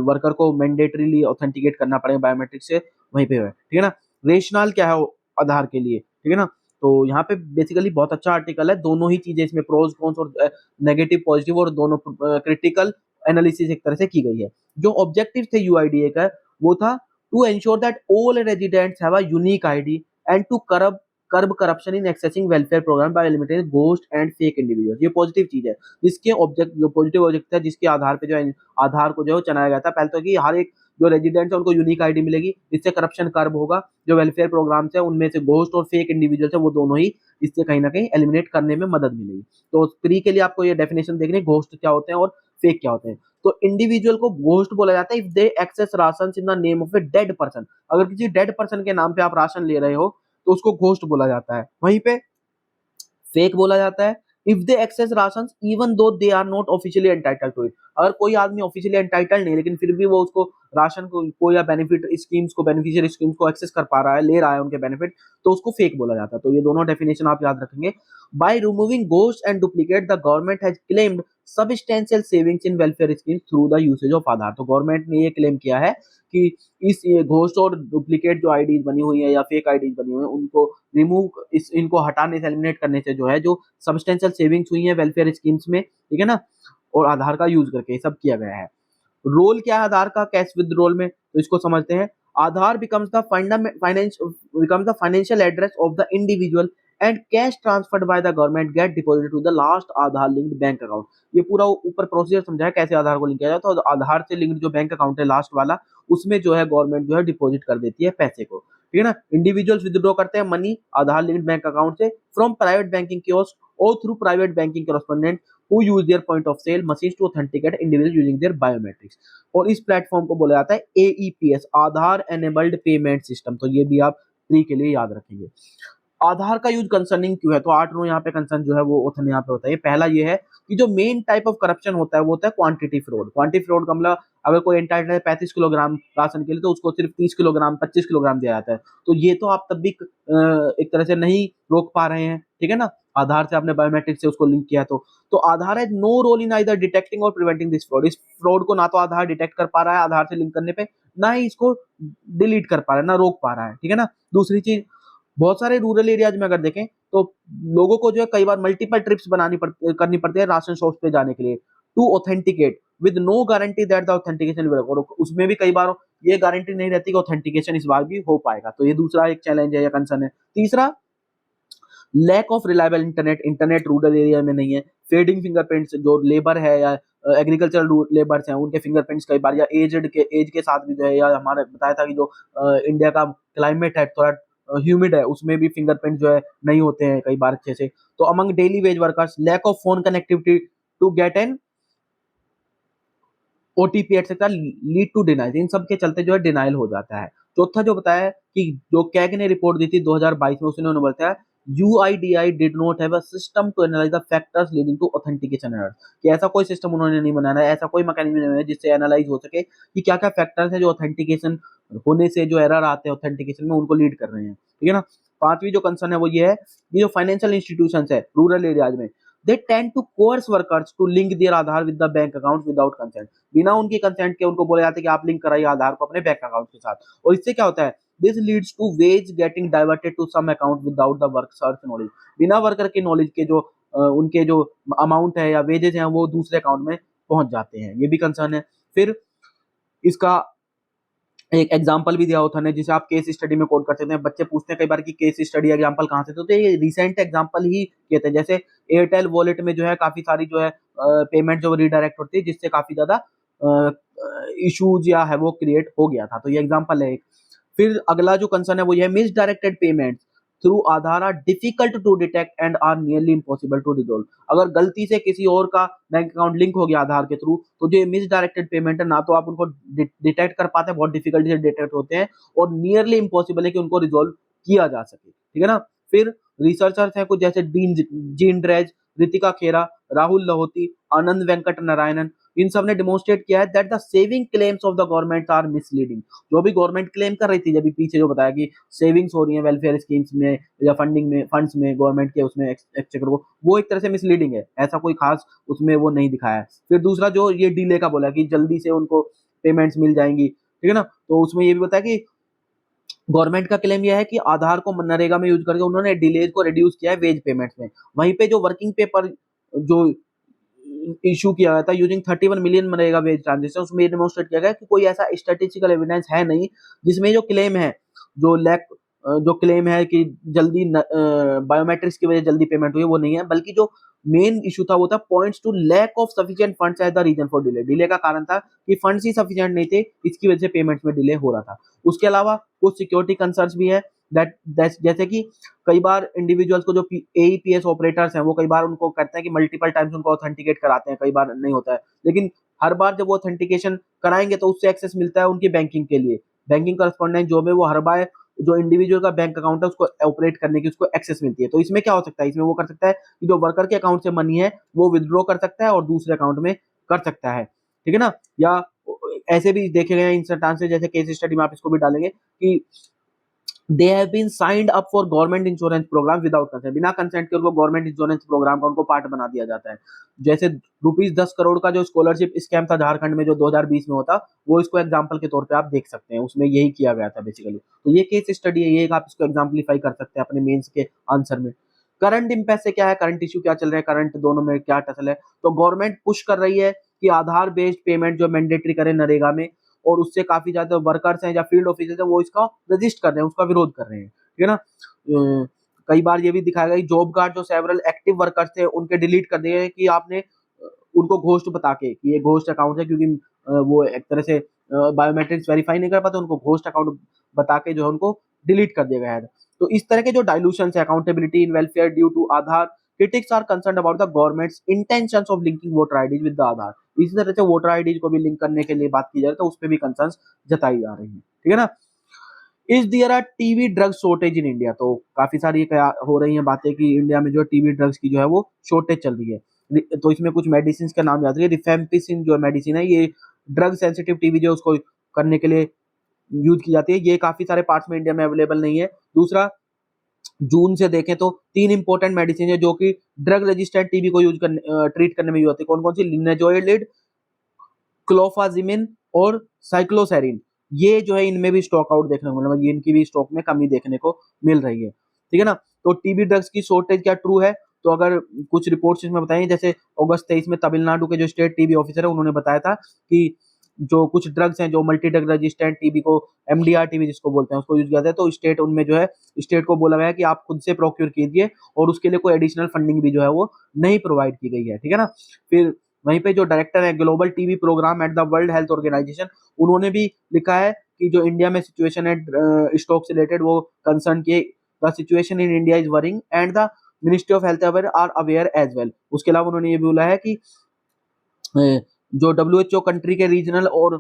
वर्कर को मैंडेटरीली ऑथेंटिकेट करना पड़ेगा बायोमेट्रिक से, वहीं पे है, ठीक है ना। रेशनल क्या है आधार के लिए, ठीक है ना। तो यहाँ पे बेसिकली बहुत अच्छा आर्टिकल है, दोनों ही चीजें इसमें प्रोज कॉन्स और नेगेटिव पॉजिटिव और दोनों क्रिटिकल एनालिसिस एक तरह से की गई है। जो ऑब्जेक्टिव थे यूआईडीए का वो था to ensure that all residents have a unique ID and to curb corruption in accessing welfare program by eliminating ghost and fake individuals। ये पॉजिटिव चीज है, जिसके ऑब्जेक्ट जो पॉजिटिव ऑब्जेक्ट है जिसके आधार पे जो है आधार को जो है चलाया गया था। पहले तो कि हर एक जो रेजिडेंट्स है उनको यूनिक आईडी मिलेगी, इससे करप्शन कर्ब होगा। जो वेलफेयर प्रोग्राम्स है उनमें से घोस्ट और फेक इंडिविजुअल्स है वो दोनों ही इससे कहीं ना कहीं एलिमिनेट करने में मदद मिलेगी। तो प्री के लिए आपको ये डेफिनेशन देखने, घोस्ट क्या होते हैं और फेक क्या होते हैं। तो इंडिविजुअल को घोस्ट बोला जाता है if they access ration in the name of a dead person. अगर किसी डेड पर्सन के नाम पे आप राशन ले रहे हो तो उसको घोस्ट बोला जाता है। वहीं पे फेक बोला जाता है if they access ration even though they are not officially entitled to it. अगर कोई आदमी ऑफिशियली एंटाइटल्ड नहीं लेकिन फिर भी वो उसको राशन को या बेनिफिट स्कीम्स को, बेनिफिशियरी स्कीम्स को एक्सेस कर पा रहा है, ले रहा है उनके बेनिफिट, तो उसको फेक बोला जाता है। तो ये दोनों डेफिनेशन आप याद रखेंगे। By removing ghost and duplicate the government has claimed substantial savings in welfare schemes through the usage of Aadhaar. तो गवर्नमेंट ने ये क्लेम किया है कि इस घोस्ट और डुप्लीकेट जो आईडीज बनी हुई है या फेक आईडीज बनी हुई है उनको रिमूव, इनको हटाने से, एलिमिनेट करने से जो है जो सब्सटेंशियल सेविंग्स हुई है वेलफेयर स्कीम्स में, ठीक है ना, और आधार का यूज करके ये सब किया गया है। रोल क्या है आधार का कैश विथड्रॉल में, तो इसको समझते हैं। Aadhaar becomes the financial address of the individual and cash transferred by the government get deposited to the last Aadhaar linked bank account. ये पूरा ऊपर प्रोसीजर समझाया कैसे आधार को लिंक किया जाए। तो आधार से लिंक्ड जो बैंक अकाउंट है लास्ट वाला, उसमें जो है गवर्नमेंट जो है डिपॉजिट कर देती है पैसे को, ठीक है ना। इंडिविजुअल्स विथड्रॉ करते हैं मनी आधार लिंक्ड बैंक अकाउंट से फ्रॉम प्राइवेट बैंकिंग कियोस्क और through private banking correspondent who use their point of sale machines to authenticate individuals using their biometrics। और इस प्लेटफॉर्म को बोला जाता है AEPS, आधार एनेबल्ड पेमेंट सिस्टम। तो ये भी आप प्री के लिए याद रखेंगे। आधार का यूज कंसर्निंग क्यों है, तो 8 नो यहाँ पे कंसर्न जो है वो ओथन यहाँ पे होता है। पहला ये है कि जो मेन टाइप ऑफ करप्शन होता है वो होता है क्वांटिटी फ्रॉड। क्वांटिटी फ्रॉड का मतलब अगर कोई एंटाइटल है 35 किलोग्राम राशन के लिए तो उसको सिर्फ 30 किलोग्राम 25 किलोग्राम दिया जाता है। तो ये तो आप तब भी एक तरह से नहीं रोक पा रहे हैं, ठीक है ना, आधार से आपने बायोमेट्रिक से उसको लिंक किया। तो आधार है no role in either detecting और प्रिवेंटिंग दिस फ्रॉड। इस फ्रॉड को ना तो आधार डिटेक्ट कर पा रहा है आधार से लिंक करने पे, ना ही इसको डिलीट कर पा रहा है, ना रोक पा रहा है, ठीक है ना। दूसरी चीज, बहुत सारे रूरल एरियाज में अगर देखें तो लोगों को जो है कई बार मल्टीपल ट्रिप्स करनी पड़ती है राशन शॉप पे जाने के लिए to authenticate with no guarantee that the authentication will work. और उसमें भी कई बार ये गारंटी नहीं रहती कि ऑथेंटिकेशन इस बार भी हो पाएगा। तो ये दूसरा एक चैलेंज है या कंसर्न है। तीसरा, lack of reliable internet rural area में नहीं है। फेडिंग फिंगरप्रिंट्स, जो लेबर है या एग्रीकल्चरल लेबर्स हैं उनके फिंगरप्रिंट्स कई बार, या एज के साथ भी जो है, या हमारे बताया था कि जो इंडिया का क्लाइमेट है थोड़ा ह्यूमिड है उसमें भी फिंगरप्रिंट जो है नहीं होते हैं कई बार अच्छे से। तो among daily wage workers, lack of phone connectivity to get an OTP etcetera lead to denial. इन सब के चलते जो है डिनाइल हो जाता है। चौथा जो बताया कि जो कैग ने रिपोर्ट दी थी 2022 में, उसने उन्होंने बताया UIDAI did not have a system to analyse the factors leading to authentication error. कि ऐसा कोई सिस्टम उन्होंने नहीं बनाया है, ऐसा कोई मैकेनिज्म नहीं है जिससे एनालाइज हो सके कि क्या क्या फैक्टर्स है जो ऑथेंटिकेशन होने से जो एरर आते हैं ऑथेंटिकेशन में उनको लीड कर रहे हैं, ठीक है ना। पांचवी जो कंसर्न है वो ये है कि जो फाइनेंशियल इंस्टीट्यूशंस है रूरल एरियाज में, they tend to coerce workers to link their Aadhaar with the bank account without consent। बिना उनके कंसेंट के उनको बोला जाता है कि आप लिंक कराइए आधार को अपने बैंक अकाउंट के साथ। और इससे क्या होता है, this leads to wage getting diverted to some account without the workers knowledge. बिना वर्कर के नॉलेज के जो उनके जो अमाउंट है या वेजेस हैं वो दूसरे अकाउंट में पहुंच जाते हैं, ये भी कंसर्न है। फिर इसका एक एग्जाम्पल भी दिया होता है जिसे आप केस स्टडी में कोट कर सकते हैं। बच्चे पूछते हैं कई बार कि केस स्टडी एग्जाम्पल कहाँ से, तो ये रिसेंट एग्जाम्पल ही कहते हैं। जैसे एयरटेल वॉलेट में जो है काफी सारी जो है पेमेंट जो रिडायरेक्ट होती है जिससे काफी ज्यादा इश्यूज या है वो क्रिएट हो गया था। तो ये एग्जाम्पल है एक। फिर अगला जो कंसर्न है वो ये misdirected payment through Aadhaar are difficult to detect and are nearly impossible to resolve. अगर गलती से किसी और का बैंक अकाउंट लिंक हो गया आधार के थ्रू तो जो मिस डायरेक्टेड पेमेंट है ना तो आप उनको डिटेक्ट कर पाते हैं, बहुत डिफिकल्टी से डिटेक्ट होते हैं, और नियरली इम्पॉसिबल है कि उनको रिजोल्व किया जा सके, ठीक है ना। फिर रिसर्चर्स हैं कुछ जैसे जीन ड्रेज, रितिका खेरा, राहुल लहोती, आनंद वेंकट नारायणन, इन सब ने डिमोन्स्ट्रेट किया है that the saving claims of the government are misleading. जो भी गवर्नमेंट क्लेम कर रही थी, जब पीछे जो बताया कि सेविंग्स हो रही है वेलफेयर स्कीम्स में या फंडिंग में, फंड्स में गवर्नमेंट के उसमें एक्सचेकर वो एक तरह से मिसलीडिंग है, ऐसा कोई खास उसमें वो नहीं दिखाया है। फिर दूसरा जो ये डिले का बोला कि जल्दी से उनको पेमेंट्स मिल जाएंगी, ठीक है ना, तो उसमें ये भी बताया कि गवर्नमेंट का क्लेम यह है कि आधार को मनरेगा में यूज करके उन्होंने डिलेज को रिड्यूस किया है वेज पेमेंट्स में। वहीं पे जो वर्किंग पेपर जो इशू किया गया था यूजिंग 31 मिलियन मनरेगा वेज ट्रांजेक्शन, उसमें डेमोन्स्ट्रेट किया गया कि कोई ऐसा स्टैटिस्टिकल एविडेंस है नहीं जिसमें जो क्लेम है जो क्लेम है कि जल्दी बायोमेट्रिक्स की वजह से जल्दी पेमेंट हुई, वो नहीं है। बल्कि जो मेन इशू था वो था points to lack of sufficient funds as the reason for delay. Delay का कारण था कि फंड्स ही सफिशिएंट नहीं थे, इसकी वजह से पेमेंट्स में डिले हो रहा था। उसके अलावा कुछ सिक्योरिटी कंसर्न्स भी है दैट जैसे कि कई बार इंडिविजुअल्स को जो एईपीएस ऑपरेटर्स हैं वो कई बार उनको करते हैं कि मल्टीपल टाइम्स उनको ऑथेंटिकेट कराते हैं, कई बार नहीं होता है, लेकिन हर बार जब वो ऑथेंटिकेशन कराएंगे तो उससे एक्सेस मिलता है उनकी बैंकिंग के लिए। बैंकिंग करस्पॉन्डेंट जॉब है, वो हर बार जो इंडिविजुअल का बैंक अकाउंट है उसको ऑपरेट करने की उसको एक्सेस मिलती है। तो इसमें क्या हो सकता है, इसमें वो कर सकता है कि जो वर्कर के अकाउंट से मनी है वो विदड्रॉ कर सकता है और दूसरे अकाउंट में कर सकता है, ठीक है ना। या ऐसे भी देखे गए इंस्टेंसेस, जैसे केस स्टडी में आप इसको भी डालेंगे कि they have been signed up for government insurance programme without consent, बिना कंसेंट के उनको गवर्नमेंट इंश्योरेंस प्रोग्राम का उनको पार्ट बना दिया जाता है। जैसे ₹10 करोड़ का जो स्कॉलरशिप स्कैम था झारखंड में जो 2020 में होता, वो इसको एग्जांपल के तौर पे आप देख सकते हैं, उसमें यही किया गया था बेसिकली। तो ये केस स्टडी है, ये एक आप इसको एग्जाम्पलीफाई कर सकते हैं अपने मेंस के आंसर में। करंट इम्पैक्ट से क्या है, करंट इश्यू क्या चल रहा है, करंट दोनों में क्या टसल है। तो गवर्नमेंट पुश कर रही है कि आधार बेस्ड पेमेंट जो मैंडेटरी करे नरेगा में, और उससे काफी ज्यादा वर्कर्स हैं या फील्ड ऑफिसर्स हैं वो इसका रजिस्ट कर रहे हैं, उसका विरोध कर रहे हैं, ठीक है ना। कई बार ये भी दिखाया गया जॉब कार्ड जो सेवरल एक्टिव वर्कर्स थे उनके डिलीट कर दिए कि आपने उनको घोस्ट बता के कि ये घोस्ट अकाउंट है, क्योंकि वो एक तरह से बायोमेट्रिक्स वेरीफाई नहीं कर पाते, उनको घोस्ट अकाउंट बता के जो है उनको डिलीट कर दिया गया है। तो इस तरह के जो डायलूशन है accountability in welfare due to Aadhaar, critics are concerned about the government's intentions of linking voter IDs with the आधार। इसी तरह से वोटर आईडी को भी लिंक करने के लिए बात की जा रही है, तो उस पर भी कंसर्न्स जताई जा रही है, ठीक है ना। Is there are TB drug shortage in India, तो काफी सारी हो रही है बातें कि इंडिया में जो टीबी ड्रग्स की जो है वो शॉर्टेज चल रही है। तो इसमें कुछ मेडिसिन का नाम याद रखिए। रिफेम्पिसिन जो मेडिसिन है ये ड्रग सेंसिटिव टीबी जो उसको करने के लिए यूज की जाती है, ये काफी सारे पार्ट्स में इंडिया में अवेलेबल नहीं है। दूसरा, जून से देखें तो 3 इंपॉर्टेंट मेडिसिन है जो कि ड्रग रेजिस्टेंट टीबी को यूज करने ट्रीट करने में यूज होती है। कौन कौन सी, लिनेजोइलिड, क्लोफाजिमिन और साइक्लोसेरिन। ये जो है इनमें भी स्टॉक आउट देखने को मिला, मतलब इनकी भी स्टॉक में कमी देखने को मिल रही है, ठीक है ना। तो टीबी ड्रग्स की शॉर्टेज क्या ट्रू है, तो अगर कुछ रिपोर्ट्स इसमें बताई, जैसे अगस्त 23 में तमिलनाडु के जो स्टेट टीबी ऑफिसर है उन्होंने बताया था कि जो कुछ ड्रग्स हैं जो मल्टी ड्रग रेजिस्टेंट टीबी को एमडीआर टीबी जिसको बोलते हैं उसको यूज किया जाता है, तो स्टेट उनमें जो है स्टेट को बोला गया है कि आप खुद से प्रोक्योर कीजिए और उसके लिए कोई एडिशनल फंडिंग भी जो है वो नहीं प्रोवाइड की गई है, ठीक है ना। फिर वहीं पे जो डायरेक्टर है global TB programme at the World Health Organization, उन्होंने भी लिखा है कि जो इंडिया में सिचुएशन है स्टॉक से रिलेटेड वो कंसर्न किए, the situation in India is worrying and the ministry of health are aware as well. उसके अलावा उन्होंने ये भी बोला है कि जो डब्ल्यूएचओ कंट्री के रीजनल और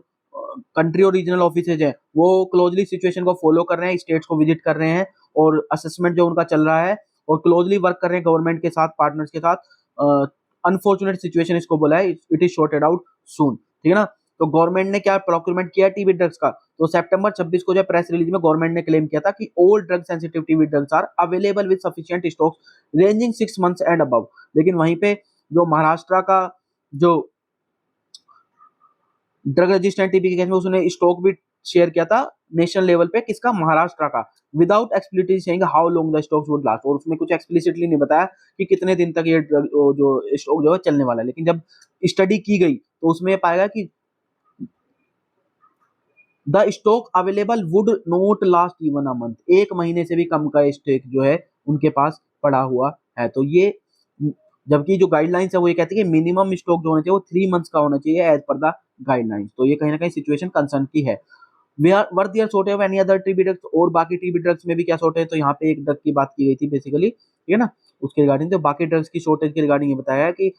कंट्री और रीजनल ऑफिसेज हैं वो क्लोजली सिचुएशन को फॉलो कर रहे हैं, स्टेट्स को विजिट कर रहे हैं और असेसमेंट जो उनका चल रहा है और क्लोजली वर्क कर रहे हैं गवर्नमेंट के साथ, पार्टनर्स के साथ। अनफॉर्चुनेट सिचुएशन इसको बोला है, it is sorted out soon, ठीक है ना। तो गवर्नमेंट ने क्या प्रोक्योरमेंट किया टीबी ड्रग्स का, तो सितंबर 26 को जो प्रेस रिलीज में गवर्नमेंट ने क्लेम किया था कि all drug sensitive TB drugs are available with sufficient stocks ranging 6 months and above. लेकिन वहीं पे जो महाराष्ट्र का जो ड्रग रजिस्टेंट टीबी के केस में उसने स्टॉक भी शेयर किया था नेशनल लेवल पे, किसका, महाराष्ट्र का, without explicitly saying how long the stocks would last, और उसमें कुछ एक्सप्लिसिटली नहीं बताया कि कितने दिन तक ये जो स्टॉक जो है चलने वाला है। लेकिन जब स्टडी की गई तो उसमें पाएगा कि the stock available would not last even a month, 1 महीने से भी कम का स्टॉक जो है उनके पास पड़ा हुआ है। तो ये, जबकि जो गाइडलाइंस है वो ये कहती है कि मिनिमम स्टॉक जो होना चाहिए वो 3 मंथ्स का होना चाहिए एज पर द गाइडलाइंस। तो ये कहीं ना कहीं सिचुएशन कंसर्न की है। Whether there shortage of any other TB drugs, और बाकी टीबी ड्रग्स में भी क्या शॉर्टेज है, तो यहाँ पे एक ड्रग की बात की गई थी बेसिकली, ठीक है ना, उसके रिगार्डिंग। तो बाकी ड्रग्स की शॉर्टेज के रिगार्डिंग ये बताया है कि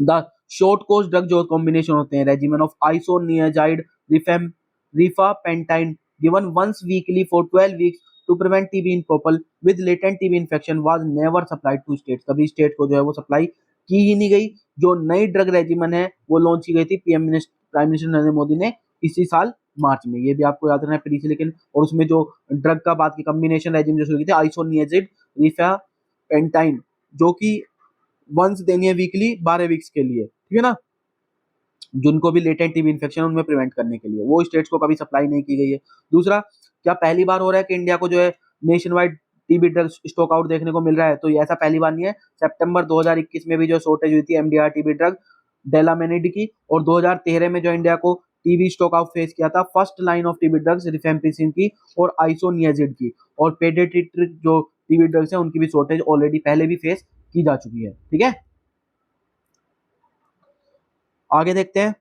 द शॉर्ट कोर्स ड्रग जो कॉम्बिनेशन होते हैं regimen of isoniazid rifapentine given once weekly for 12 weeks to prevent TB in people with latent TB infection was never supplied to state, कभी स्टेट को जो है वो सप्लाई की ही नहीं गई। जो नई ड्रग रेजिमेन है वो लॉन्च की गई थी प्राइम मिनिस्टर नरेंद्र मोदी ने इसी साल मार्च में, ये भी आपको याद रखना है प्री से। लेकिन और उसमें जो ड्रग का बात की कॉम्बिनेशन रेजिम जो शुरू की थी आइसोनियाजिड रिफापेंटाइन, जो कि वंस देनी है वीकली 12 वीक्स के लिए, ठीक है ना, जिनको भी लेटेंट टीबी इन्फेक्शन उनमें प्रिवेंट करने के लिए, वो स्टेट्स को कभी सप्लाई नहीं की गई है। दूसरा, क्या पहली बार हो रहा है कि इंडिया को जो है nation wide TB drug stock out देखने को मिल रहा है, तो ये ऐसा पहली बार नहीं है। सितंबर 2021 में भी जो शॉर्टेज हुई थी एमडीआर टीबी ड्रग डेलामेनिड की, और 2013 में जो इंडिया को टीबी स्टॉक आउट फेस किया था first line of TB drugs rifampicin की और आइसोनियाजिड की, और पेडियाट्रिक जो टीबी ड्रग्स है उनकी भी शॉर्टेज ऑलरेडी पहले भी फेस की जा चुकी है, ठीक है। आगे देखते हैं।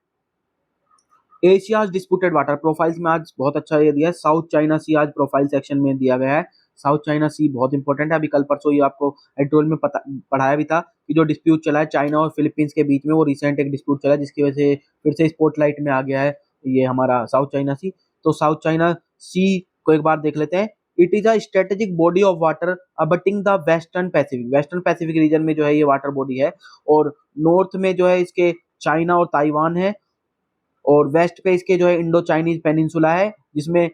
एशियाज डिस्प्यूटेड वाटर प्रोफाइल्स में आज बहुत अच्छा ये दिया है, साउथ चाइना सी आज प्रोफाइल सेक्शन में दिया गया है। साउथ चाइना सी बहुत इंपॉर्टेंट है, अभी कल परसों ये आपको एडिटोरियल में पढ़ाया भी था कि जो डिस्प्यूट चला है चाइना और फिलीपींस के बीच में, वो रिसेंट एक डिस्प्यूट चला है जिसकी वजह से फिर से स्पॉटलाइट में आ गया है ये हमारा साउथ चाइना सी। तो साउथ चाइना सी को एक बार देख लेते हैं। It is a strategic body of water abutting the Western Pacific region में जो है ये वाटर बॉडी है, और नॉर्थ में जो है इसके चाइना और ताइवान है, और वेस्ट पे इसके जो है इंडो चाइनीज पेनिनसुला है जिसमें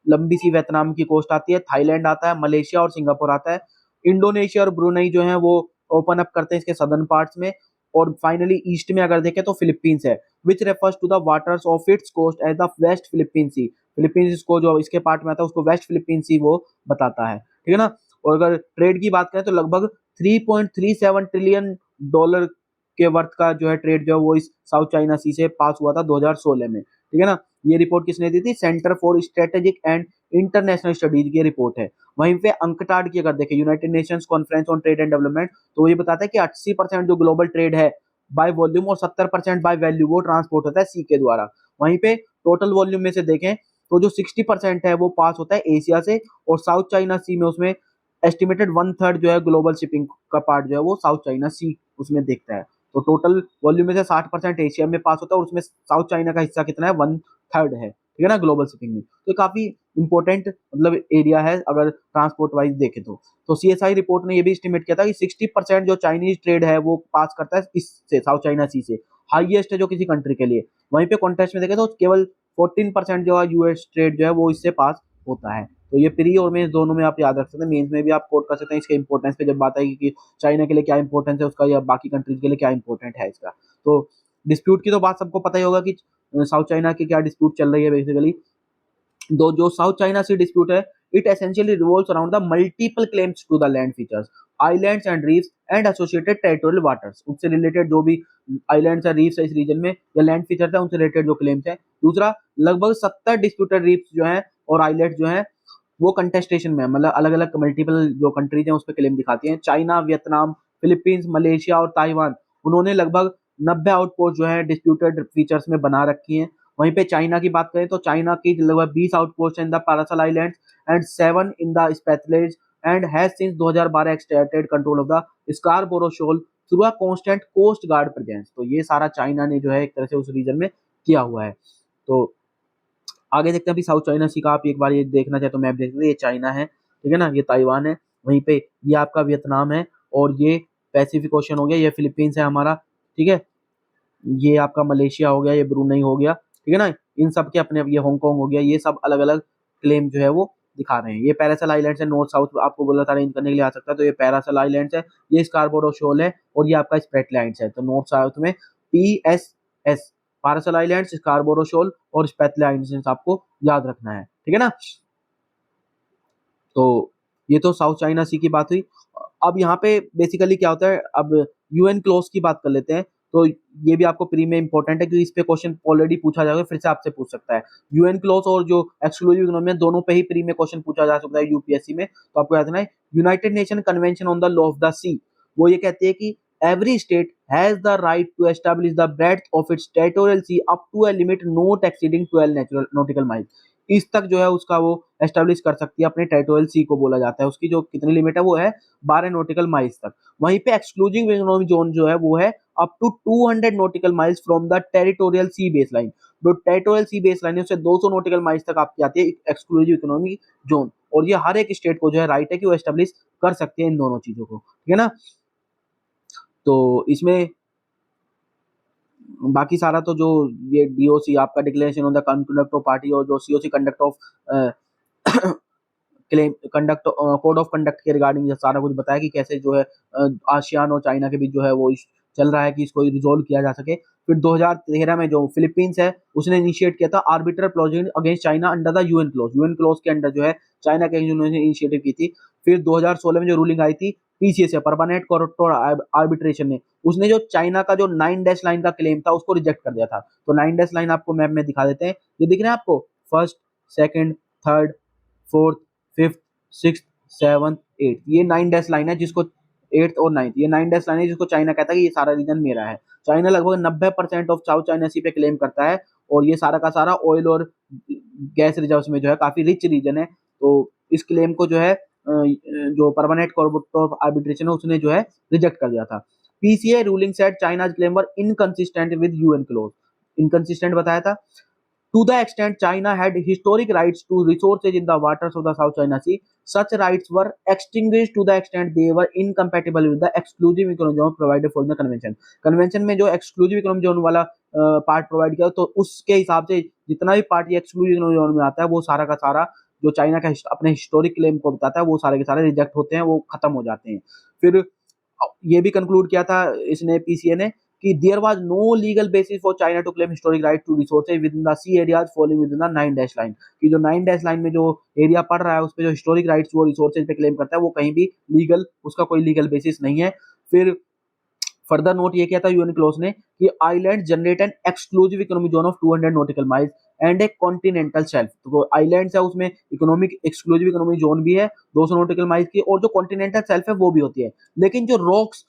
लंबी सी वियतनाम की कोस्ट आती है, थाईलैंड आता है, मलेशिया और सिंगापुर आता है। इंडोनेशिया और ब्रुनई जो है वो ओपन अप करते हैं इसके सदर्न पार्ट्स में, और फाइनली ईस्ट में अगर देखें तो फिलीपींस है, which refers to the waters of its coast as the West Philippine Sea. Philippines को जो इसके पार्ट में आता है उसको वेस्ट फिलीपीन सी वो बताता है, ठीक है ना। और अगर ट्रेड की बात करें तो लगभग 3.37 ट्रिलियन डॉलर के वर्थ का जो है ट्रेड जो है वो इस साउथ चाइना सी से पास हुआ था 2016 में, ठीक है ना। ये रिपोर्ट किसने दी थी? Centre for strategic and international studies की रिपोर्ट है। वहीं पे अंकटाड की अगर देखें, United Nations conference on trade and development, तो ये बताता है कि 80% जो ग्लोबल ट्रेड है बाय वॉल्यूम और 70% बाय वैल्यू वो ट्रांसपोर्ट होता है सी के द्वारा। वहीं पे टोटल वॉल्यूम में से देखें तो जो 60% है वो पास होता है एशिया से, और साउथ चाइना सी में उसमें एस्टिमेटेड 1/3 जो है ग्लोबल शिपिंग का पार्ट जो है वो साउथ चाइना सी उसमें देखता है। तो टोटल वॉल्यूम में से 60% एशिया में पास होता है और उसमें साउथ चाइना का हिस्सा कितना है? 1/3 है, ठीक है ना, ग्लोबल शिपिंग में। तो काफी इंपॉर्टेंट मतलब एरिया है अगर ट्रांसपोर्ट वाइज देखें तो सीएसआई रिपोर्ट ने ये भी एस्टिमेट किया था कि 60% जो चाइनीज ट्रेड है वो पास करता है इससे, साउथ चाइना सी से, हाईएस्ट है जो किसी कंट्री के लिए। वहीं पे कॉन्टेक्स्ट में देखें तो केवल 14% जो है यूएस ट्रेड जो है वो इससे पास होता है। तो ये प्री और मेंस दोनों में आप याद रख सकते हैं, मेंस में भी आप कोट कर सकते हैं इसके इंपॉर्टेंस पे जब बात आएगी कि चाइना के लिए क्या इंपॉर्टेंस है उसका या बाकी कंट्रीज के लिए क्या इंपॉर्टेंट है इसका। तो डिस्प्यूट की तो बात सबको पता ही होगा कि साउथ चाइना की क्या डिस्प्यूट चल रही है बेसिकली। दो जो साउथ चाइना सी डिस्प्यूट है, it essentially revolves around the multiple claims to the land features, islands and reefs and associated territorial waters. उससे रिलेटेड जो भी आइलैंड्स या रीफ्स है इस रीजन में या लैंड फीचर्स है उनसे रिलेटेड जो क्लेम्स है। दूसरा, लगभग 70 डिस्प्यूटेड रीफ्स जो है और आइलैंड्स जो है वो कंटेस्टेशन में, मतलब अलग अलग मल्टीपल जो कंट्रीज हैं उस पर क्लेम दिखाती हैं। चाइना, वियतनाम, फिलीपींस, मलेशिया और ताइवान, उन्होंने लगभग 90 आउटपोस्ट जो है डिस्प्यूटेड फीचर्स में बना रखी हैं। वहीं पे चाइना की बात करें तो चाइना की लगभग 20 outpost in the Paracel Islands and 7 in the Spratlys and has since 2012 extended control of the Scarborough Shoal through a constant coast guard presence. तो ये सारा चाइना ने जो है एक तरह से उस रीजन में किया हुआ है। तो आगे देखते हैं अभी साउथ चाइना सी का, आप एक बार ये देखना चाहे तो मैप देख सकते हैं, ये चाइना है, ठीक है ना, ये ताइवान है, वहीं पे ये आपका वियतनाम है, और ये पैसिफिक ओशन हो गया, ये फिलीपींस है हमारा, ठीक है, ये आपका मलेशिया हो गया, ये ब्रुनई हो गया, ठीक है ना। इन सब के अपने, ये हांगकांग हो गया, ये सब अलग अलग क्लेम जो है वो दिखा रहे हैं। ये पैरासल आइलैंड्स है, नॉर्थ साउथ आपको बोला था अरेंज करने के लिए आ सकता है, तो ये पैरासल आइलैंड्स है, ये स्कारबोरो शोल है, और ये आपका स्प्रेटलैंड्स है। तो नॉर्थ साउथ में PSS, Paracel islands, Scarborough Shoal और स्पेटले आइलैंड्स आपको याद रखना है, ठीक है ना। तो ये तो साउथ चाइना सी की बात हुई। अब यहाँ पे बेसिकली क्या होता है, अब यूएन क्लोज की बात कर लेते हैं। तो ये भी आपको प्री में इंपॉर्टेंट है क्योंकि इस पे क्वेश्चन ऑलरेडी पूछा जाएगा, फिर से आपसे पूछ सकता है। यूएन क्लोज और जो एक्सक्लूसिव इकोनॉमी है दोनों पे ही प्री में क्वेश्चन पूछा जा सकता है यूपीएससी में। तो आपको याद रखना है, United Nation Convention on the Law of the Sea, वो ये कहती है कि every state has the right to establish the breadth of its territorial sea up to a limit not exceeding 12 natural nautical miles। इस तक जो है उसका वो एस्टेब्लिश कर सकती है अपने टेरिटोरियल सी को, बोला जाता है उसकी जो कितनी लिमिट है वो है 12 नॉटिकल माइल्स तक। वहीं पे एक्सक्लूसिव इकोनॉमिक जोन जो है वो है up to 200 nautical miles from the territorial sea baseline. जो टेरिटोरियल सी बेस लाइन है उससे 200 नॉटिकल माइल्स तक आपकी आती है एक्सक्लूसिव इकोनॉमिक जोन, और ये हर एक स्टेट को जो है राइट है कि वो एस्टेब्लिश कर सकते हैं इन दोनों चीजों को, ठीक है ना। तो इसमें बाकी सारा तो जो ये डीओसी आपका declaration on the conduct of party और जो COC conduct of claim conduct code of conduct के रिगार्डिंग ये सारा कुछ बताया कि कैसे जो है आसियान और चाइना के बीच जो है वो चल रहा है कि इसको रिजोल्व किया जा सके। फिर 2013 में जो फिलीपींस है उसने इनिशिएट किया था arbiter proceeding against China under the UNCLOS के अंडर जो है चाइना के उन्होंने इनिशिएटिव की थी। फिर 2016 में जो रूलिंग आई थी पीसीए परमानेंट कोर्ट आर्बिट्रेशन ने, उसने जो चाइना का जो 9 डैश लाइन का क्लेम था उसको रिजेक्ट कर दिया था। तो 9 डैश लाइन आपको मैप में दिखा देते हैं, ये दिख रहे हैं आपको, first, second, third, fourth, fifth, sixth, seventh, eighth, ये 9 डैश लाइन है जिसको, एट्थ और नाइन्थ, ये 9 डैश लाइन है जिसको चाइना कहता है कि ये सारा रीजन मेरा है। चाइना लगभग 90% ऑफ साउथ चाइना सी पे क्लेम करता है, और ये सारा का सारा ऑयल और गैस रिजर्व्स में जो है काफी रिच रीजन है। तो इस क्लेम को जो है जो परमानेंट कोर्ट ऑफ आर्बिट्रेशन है उसने जो है रिजेक्ट कर दिया था। PCA ruling said China's claim were inconsistent with UN close, inconsistent बताया था। To the extent China had historic rights to resources in the waters of the South China Sea, such rights were extinguished to the extent they were incompatible with the exclusive economic zone provided for the convention। Convention में जो exclusive economic zone वाला part provide किया तो उसके हिसाब से जितना भी पार्ट ये एक्सक्लूसिव इकोनॉमिक जोन में आता है वो सारा का सारा जो चाइना का अपने हिस्टोरिक क्लेम को बताता है वो सारे के सारे रिजेक्ट होते हैं, वो खत्म हो जाते हैं। फिर ये भी कंक्लूड किया था इसने पीसीए ने कि there was no legal basis for China to claim historic right to resources within the sea areas following within the 9 dash line, कि जो 9 डैश लाइन में जो एरिया पड़ रहा है उस पे जो हिस्टोरिक राइट्स वो रिसोर्सेज पे क्लेम करता है वो कहीं भी लीगल, उसका कोई लीगल बेसिस नहीं है। फिर फर्दर नोट ये किया था यूएन क्लोज ने कि island generate an exclusive economic zone of 200 nautical miles and A continental shelf. तो आइलैंड्स है उसमें इकोनॉमिक एक्सक्लूसिव इकोनॉमिक जोन भी है 200 नॉटिकल माइल्स की, और जो कॉन्टिनेंटल शेल्फ है वो भी होती है। लेकिन जो rocks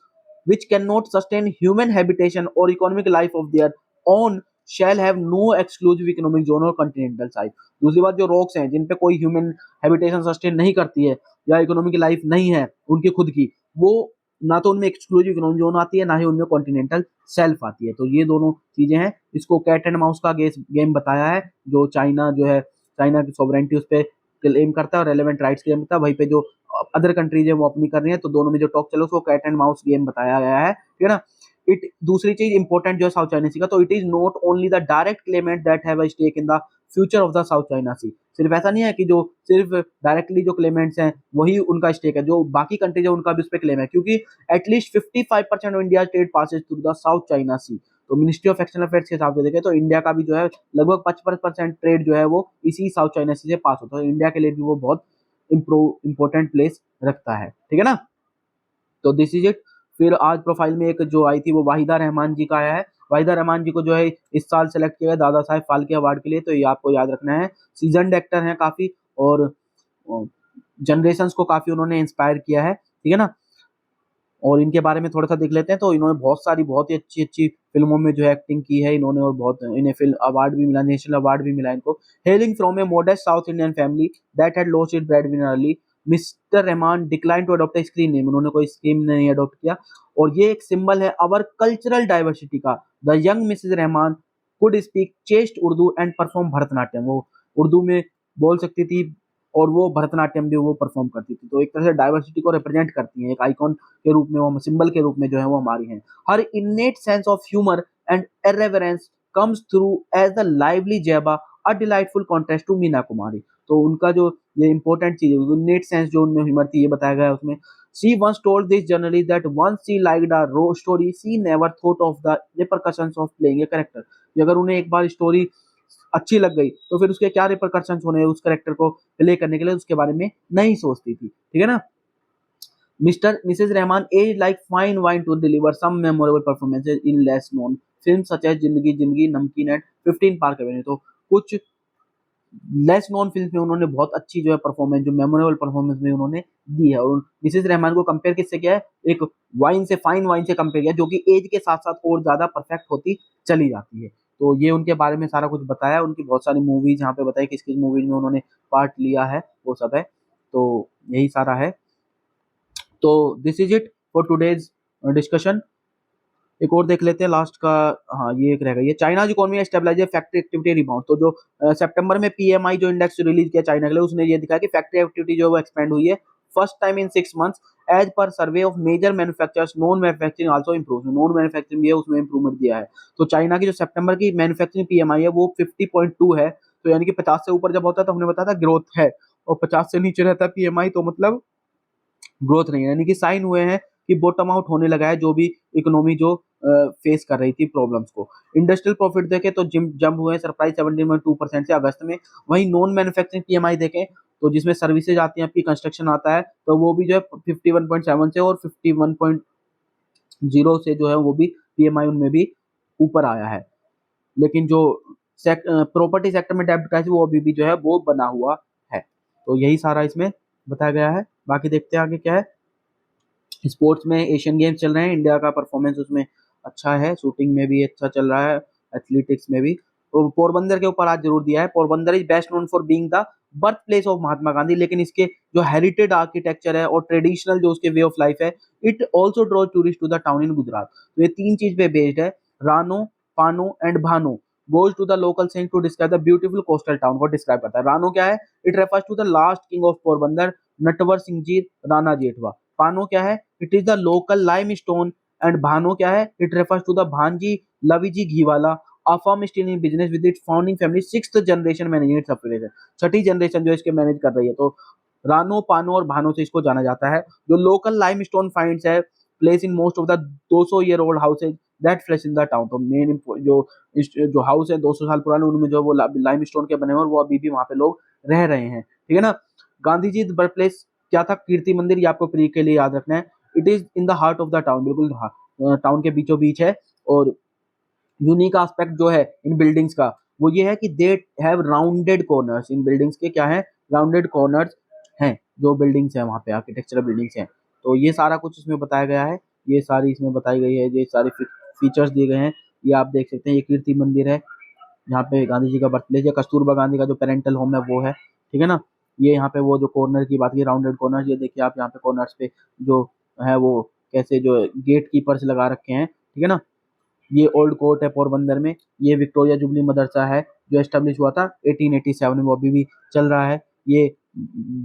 which cannot sustain human habitation or economic life of their own shall have no exclusive economic zone or continental side। दूसरी बात जो रॉक्स हैं जिन पे कोई ह्यूमन हैबिटेशन सस्टेन नहीं करती है या इकोनॉमिक लाइफ नहीं है उनकी खुद की, वो ना तो उनमें एक्सक्लूसिव इकोनॉमिक जोन आती है ना ही उनमें कॉन्टिनेंटल सेल्फ आती है। तो ये दोनों चीजें हैं। इसको कैट एंड माउस का गेम बताया है, जो चाइना जो है चाइना की सॉवरेनिटी उस पर क्लेम करता है और रेलेवेंट राइट्स क्लेम करता है, वहीं पे जो अदर कंट्रीज है वो अपनी कर रही है। तो दोनों में जो टॉक चलो उसको कैट एंड माउस गेम बताया गया है, ठीक है ना। इट दूसरी चीज इंपॉर्टेंट जो है साउथ चाइना सी का, तो it is not only the direct claimant that have a stake in the future of the South China Sea. सिर्फ ऐसा नहीं है कि जो सिर्फ डायरेक्टली जो क्लेमेंट्स हैं वही उनका स्टेक है, जो बाकी कंट्रीज है उनका भी उस पर क्लेम है, क्योंकि at least 55% of India trade passes through the South China Sea. तो मिनिस्ट्री ऑफ एक्सटर्नल अफेयर्स के हिसाब से देखें तो इंडिया का भी जो है लगभग 55% ट्रेड जो है वो इसी साउथ चाइना सी से पास होता है। इंडिया के लिए भी वो बहुत इंपॉर्टेंट प्लेस रखता है, ठीक है ना। तो दिस इज इट। फिर आज प्रोफाइल में एक जो आई थी वो वाहिदा रहमान जी का आया है। वाहिदा रहमान जी को जो है इस साल सेलेक्ट किया गया दादा साहेब फाल्के अवार्ड के लिए, तो ये आपको याद रखना है। सीजन्ड एक्टर हैं काफी और जनरेशंस को काफी उन्होंने इंस्पायर किया है, ठीक है ना। और इनके बारे में थोड़ा सा देख लेते हैं। तो इन्होंने बहुत ही अच्छी अच्छी फिल्मों में जो है एक्टिंग की है इन्होंने, और बहुत इन्हें फिल्म अवार्ड भी मिला, नेशनल अवार्ड भी मिला इनको। Hailing from a modest South Indian family that had lost its breadwinner early, mister Rahman decline to adopt a screen name, उन्होंने कोई स्क्रीन नहीं अडॉप्ट किया। और ये एक सिंबल है अवर कल्चरल डाइवर्सिटी का। The young Mrs Rahman could speak chest Urdu and perform Bharatanatyam, वो उर्दू में बोल सकती थी और वो भरतनाट्यम भी वो परफॉर्म करती थी। तो एक तरह से डाइवर्सिटी को रिप्रेजेंट करती हैं, एक आइकॉन के रूप में वो, सिंबल के रूप में जो है वो हमारी हैं। Her innate sense of humour and irreverence comes through as the lively Zeba a delightful contrast to Meena Kumari. तो उनका जो ये इंपॉर्टेंट चीज है इनेट सेंस जो उनमें ह्यूमर थी ये बताया गया है उसमें। She once told this journalist that once she liked a raw story, she never thought of the repercussions of playing a character। कि अगर उन्हें एक बार स्टोरी अच्छी लग गई तो फिर उसके क्या रिपरकशंस होने उस कैरेक्टर को प्ले करने के लिए उसके बारे में नहीं सोचती थी, ठीक है ना। Mr Mrs Rahman age like fine wine to deliver some memorable performances in less known film such as Zindagi Zindagi, नमकीन एंड 15 पार्क एवेन्यू। तो कुछ लेस नोन फिल्म में उन्होंने बहुत अच्छी जो है परफॉर्मेंस, जो मेमोरेबल परफॉर्मेंस में उन्होंने दी है। और मिसेस रहमान को कंपेयर किससे किया है, एक वाइन से, फाइन वाइन से कंपेयर किया, जो कि एज के साथ साथ और ज्यादा परफेक्ट होती चली जाती है। तो ये उनके बारे में सारा कुछ बताया, उनकी बहुत सारी मूवीज यहाँ पे बताई किस किस मूवीज में उन्होंने पार्ट लिया है वो सब है। तो यही सारा है। तो this is it for today's discussion. एक और देख लेते हैं लास्ट का। हाँ ये एक रहेगा, ये China economy stabilise factory activity rebound. तो जो सितंबर में पीएमआई जो इंडेक्स रिलीज किया चाइना के लिए, उसने ये दिखाया कि फैक्ट्री एक्टिविटी जो है वो एक्सपेंड हुई है first time in 6 months as per survey of major manufacturers. Non manufacturing also improve, non manufacturing भी है उसमें इंप्रूवमेंट दिया है। तो चाइना की जो सितंबर की मैन्युफैक्चरिंग पीएमआई है वो 50.2 है। तो यानी कि 50 से ऊपर जब होता है तो हमने बताया था ग्रोथ है, और 50 से नीचे रहता है पीएमआई तो मतलब ग्रोथ नहीं है, यानी कि साइन हुए हैं कि बॉटम आउट होने लगा है जो भी इकोनॉमी जो फेस कर रही थी प्रॉब्लम्स को। इंडस्ट्रियल प्रॉफिट देखें तो जंप हुए हैं सरप्राइज 17.2% से अगस्त में। वहीं नॉन मैन्युफैक्चरिंग पीएमआई देखें तो जिसमें सर्विसेज आती हैं, आपकी कंस्ट्रक्शन आता है, तो वो भी जो है 51.7 से और 51.0 से जो है वो भी पीएमआई उनमें भी ऊपर आया है। लेकिन जो प्रॉपर्टी सेक्टर में डेब्ट क्राइसिस वो अभी भी जो है वो बना हुआ है। तो यही सारा इसमें बताया गया है। बाकी देखते हैं आगे क्या है। स्पोर्ट्स में एशियन गेम्स चल रहे हैं, इंडिया का परफॉर्मेंस उसमें अच्छा है, शूटिंग में भी अच्छा चल रहा है, एथलेटिक्स में भी। तो पोरबंदर के ऊपर आज जरूर दिया है। Porbandar is best known for being the birth place of Mahatma Gandhi, लेकिन इसके जो हेरिटेज आर्किटेक्चर है और ट्रेडिशनल जो उसके वे ऑफ लाइफ है, it also draw tourist to the town in Gujarat. तो ये 3 चीज पे बेस्ड है। Rano, Pano and Bhano goes to the local saying to describe the beautiful coastal town को डिस्क्राइब करता है। रानो क्या है? It refers to the last king of Porbandar Natwar Singh ji Rana Jethwa. Pano क्या है? It is the local limestone. And Bhano क्या है? It refers to the Bhanji Lavji Ghiwala, a firm still in business with its founding family, 6th generation managing its operation, Chhathi generation जो इसके manage कर रही है। तो रानो, पानो और भानो से इसको जाना जाता है। जो लोकल लाइमस्टोन फाइंड्स है place in most of the 200 year old houses that flash in the town. तो मेन जो हाउस है 200 साल पुराने, उनमें जो वो लाइमस्टोन के बने हुए और वो अभी भी वहां पे लोग रह रहे हैं, ठीक है ना। गांधी जी बर्थ प्लेस क्या था? कीर्ति मंदिर, ये आपको प्री के लिए याद रखना है। It is in the heart of the town, बिल्कुल टाउन के बीचों बीच है। और यूनिक एस्पेक्ट जो है इन बिल्डिंग्स का वो ये है कि they have rounded corners. In buildings के क्या है? राउंडेड कॉर्नर्स हैं जो बिल्डिंग्स हैं वहाँ पे, आर्किटेक्चरल बिल्डिंग्स हैं। तो ये सारा कुछ इसमें बताया गया है, ये सारी इसमें बताई गई है, ये सारे फीचर्स दिए गए हैं। ये आप देख सकते हैं, ये कीर्ति मंदिर है, यहाँ पे गांधी जी का बर्थ प्लेस है। कस्तूरबा गांधी का जो पेरेंटल होम है वो है, ठीक है ना। ये यहाँ पे वो जो कॉर्नर की बात की, राउंडेड कॉर्नर, ये देखिए आप यहाँ पे कॉर्नर्स पे जो है वो कैसे जो गेट कीपर्स लगा रखे हैं, ठीक है ना। ये ओल्ड कोर्ट है पोरबंदर में। ये विक्टोरिया जुबली मदरसा है जो एस्टेब्लिश हुआ था 1887 में, वो अभी भी चल रहा है। ये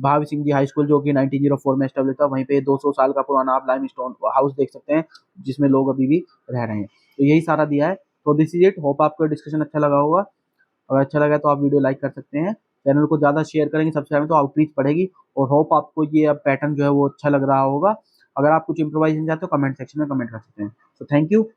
भावी सिंह जी हाई स्कूल जो कि 1904 में एस्टेब्लिश था, वहीं पे 200 साल का पुराना आप लाइमस्टोन हाउस देख सकते हैं जिसमें लोग अभी भी रह रहे हैं। तो यही सारा दिया है। तो दिस इज इट। होप आपको डिस्कशन अच्छा लगा होगा। अगर अच्छा लगा तो आप वीडियो लाइक कर सकते हैं, चैनल को ज़्यादा शेयर करेंगे, सब्सक्राइब तो आउटरीच बढ़ेगी। और होप आपको ये अब पैटर्न जो है वो अच्छा लग रहा होगा। अगर आप कुछ इम्प्रोवाइजेशन चाहते हो कमेंट सेक्शन में कमेंट कर सकते हैं। तो थैंक यू।